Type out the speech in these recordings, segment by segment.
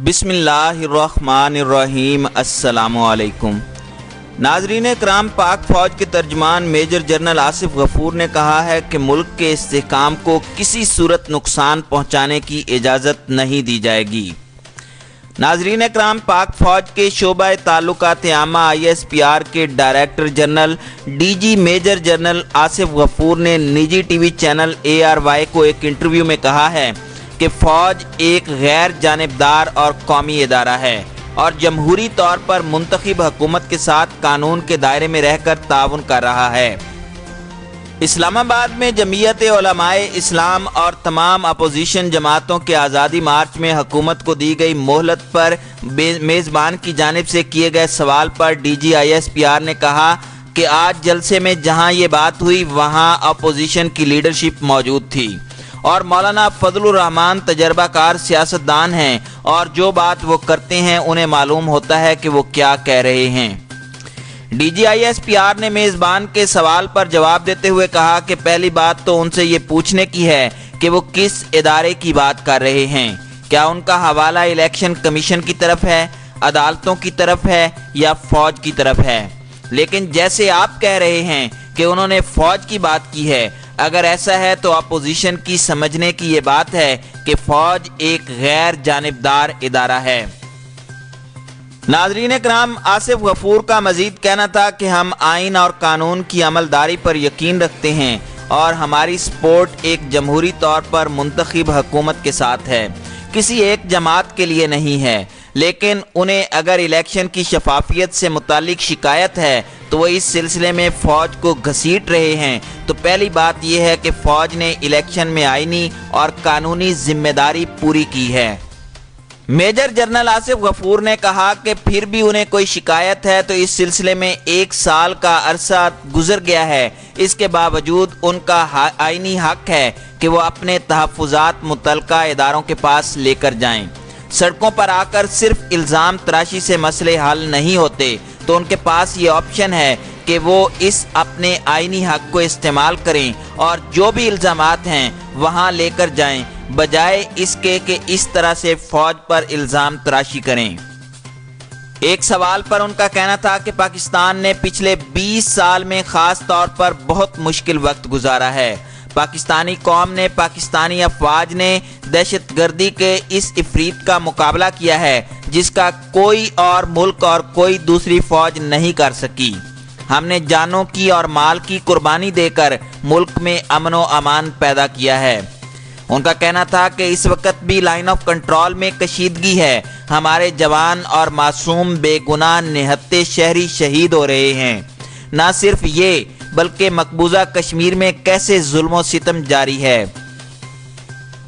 बिस्मिल्लाहिर्रहमानिर्रहीम। अस्सलामु अलैकुम। नाजरीन कराम, पाक फौज के तर्जमान मेजर जनरल आसिफ गफूर ने कहा है कि मुल्क के इस्तेहकाम को किसी सूरत नुकसान पहुँचाने की इजाज़त नहीं दी जाएगी। नाजरीन कराम, पाक फौज के शोबा ताल्लुकात आमा ISPR के director general DG major general Asif Ghafoor ने निजी TV चैनल ARY को एक इंटरव्यू में कहा है कि फ़ौज एक गैर जानिबदार और कौमी इदारा है और जमहूरी तौर पर मुंतखब हुकूमत के साथ कानून के दायरे में रहकर ताउन कर रहा है। इस्लामाबाद में जमीयत उलमाए इस्लाम और तमाम अपोजिशन जमातों के आज़ादी मार्च में हुकूमत को दी गई मोहलत पर मेज़बान की जानिब से किए गए सवाल पर DG ISPR ने कहा कि आज जलसे में जहां ये बात हुई वहां अपोजिशन की लीडरशिप मौजूद थी और मौलाना फजलुर रहमान तजर्बाकार सियासतदान हैं और जो बात वो करते हैं उन्हें मालूम होता है कि वो क्या कह रहे हैं। DG ISPR ने मेज़बान के सवाल पर जवाब देते हुए कहा कि पहली बात तो उनसे ये पूछने की है कि वो किस इदारे की बात कर रहे हैं। क्या उनका हवाला इलेक्शन कमीशन की तरफ है, अदालतों की तरफ है या फ़ौज की तरफ है? लेकिन जैसे आप कह रहे हैं कि उन्होंने फ़ौज की बात की है, अगर ऐसा है तो अपोजिशन की समझने की ये बात है कि फ़ौज एक गैर जानिबदार इदारा है। नाज़रीन कराम, आसिफ गफूर का मज़ीद कहना था कि हम आइन और कानून की अमलदारी पर यकीन रखते हैं और हमारी सपोर्ट एक जमहूरी तौर पर मुंतखब हुकूमत के साथ है, किसी एक जमात के लिए नहीं है। लेकिन उन्हें अगर इलेक्शन की शफाफियत से मुतालिक शिकायत है तो वो इस सिलसिले में फ़ौज को घसीट रहे हैं। तो पहली बात यह है कि फ़ौज ने इलेक्शन में आईनी और कानूनी जिम्मेदारी पूरी की है। मेजर जनरल आसिफ गफूर ने कहा कि फिर भी उन्हें कोई शिकायत है तो इस सिलसिले में 1 साल का अरसा गुजर गया है। इसके बावजूद उनका आईनी हक है कि वो अपने तहफ़्फ़ुज़ात मुतल्लिका इदारों के पास लेकर जाएं। सड़कों पर आकर सिर्फ इल्ज़ाम तराशी से मसले हल नहीं होते, तो उनके पास ये ऑप्शन है कि वो इस अपने आईनी हक को इस्तेमाल करें और जो भी इल्ज़ामात हैं वहाँ लेकर जाएं, बजाय इसके कि इस तरह से फ़ौज पर इल्ज़ाम तराशी करें। एक सवाल पर उनका कहना था कि पाकिस्तान ने पिछले 20 साल में ख़ास तौर पर बहुत मुश्किल वक्त गुजारा है। पाकिस्तानी कौम ने, पाकिस्तानी अफवाज ने दहशतगर्दी के इस इफरीत का मुकाबला किया है जिसका कोई और मुल्क और कोई दूसरी फौज नहीं कर सकी। हमने जानों की और माल की कुर्बानी देकर मुल्क में अमन व अमान पैदा किया है। उनका कहना था कि इस वक्त भी लाइन ऑफ कंट्रोल में कशीदगी है। हमारे जवान और मासूम बेगुनाह निहत्ते शहरी शहीद हो रहे हैं। ना सिर्फ ये बल्कि मकबूजा कश्मीर में कैसे जुल्म सितम जारी है।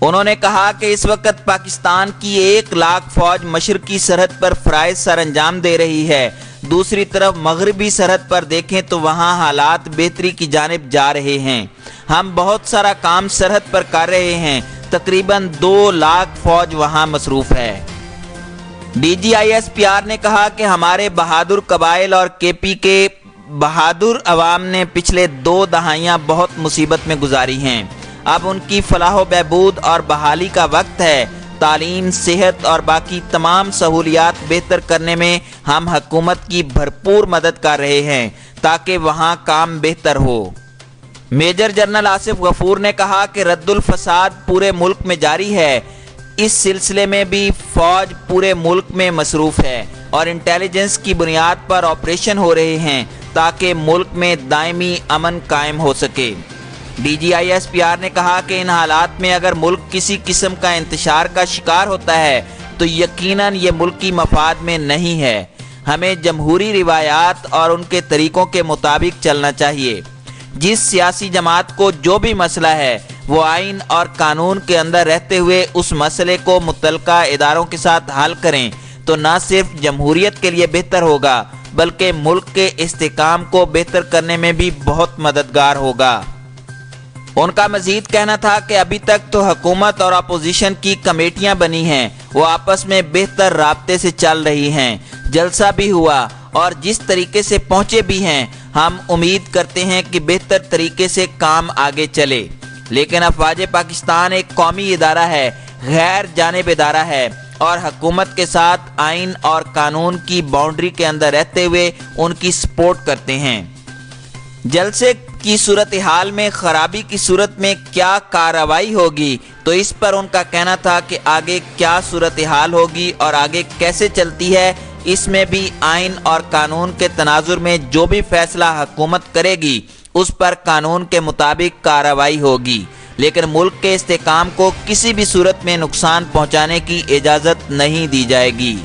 उन्होंने कहा कि इस वक्त पाकिस्तान की 1 लाख फौज मशरकी सरहद पर फराइज सर अंजाम दे रही है। दूसरी तरफ मगरबी सरहद पर देखें तो वहाँ हालात बेहतरी की जानिब जा रहे हैं। हम बहुत सारा काम सरहद पर कर रहे हैं। तकरीबन 2 लाख फौज वहाँ मसरूफ है। DG ISPR ने कहा कि हमारे बहादुर कबाइल और KP के बहादुर अवाम ने पिछले 2 दहाइयाँ बहुत मुसीबत में गुजारी हैं। अब उनकी फलाह बहबूद और बहाली का वक्त है। तालीम, सेहत और बाकी तमाम सहूलियात बेहतर करने में हम हुकूमत की भरपूर मदद कर रहे हैं ताकि वहाँ काम बेहतर हो। मेजर जनरल आसिफ गफूर ने कहा कि रद्दुल फसाद पूरे मुल्क में जारी है। इस सिलसिले में भी फ़ौज पूरे मुल्क में मसरूफ़ है और इंटेलिजेंस की बुनियाद पर ऑपरेशन हो रहे हैं ताकि मुल्क में दायमी अमन कायम हो सके। DG ISPR ने कहा कि इन हालात में अगर मुल्क किसी किस्म का इंतशार का शिकार होता है तो यकीनन ये मुल्की मफाद में नहीं है। हमें जमहूरी रिवायात और उनके तरीक़ों के मुताबिक चलना चाहिए। जिस सियासी जमात को जो भी मसला है वो आइन और कानून के अंदर रहते हुए उस मसले को मुतल्लिका इदारों के साथ हल करें तो न सिर्फ जमहूरियत के लिए बेहतर होगा बल्कि मुल्क के इस्तेहकाम को बेहतर करने में भी बहुत मददगार होगा। उनका मजीद कहना था कि अभी तक तो हुकूमत और अपोजिशन की कमेटियां बनी हैं, वो आपस में बेहतर राब्ते से चल रही हैं। जलसा भी हुआ और जिस तरीके से पहुंचे भी हैं, हम उम्मीद करते हैं कि बेहतर तरीके से काम आगे चले। लेकिन अफवाज पाकिस्तान एक कौमी इदारा है, गैर जानिब इदारा है। اور حکومت کے ساتھ آئین اور قانون کی باؤنڈری کے اندر رہتے ہوئے ان کی سپورٹ کرتے ہیں۔ جلسے کی صورتحال میں خرابی کی صورت میں کیا کارروائی ہوگی، تو اس پر ان کا کہنا تھا کہ آگے کیا صورتحال ہوگی اور آگے کیسے چلتی ہے، اس میں بھی آئین اور قانون کے تناظر میں جو بھی فیصلہ حکومت کرے گی اس پر قانون کے مطابق کارروائی ہوگی، لیکن ملک کے استحکام کو کسی بھی صورت میں نقصان پہنچانے کی اجازت نہیں دی جائے گی۔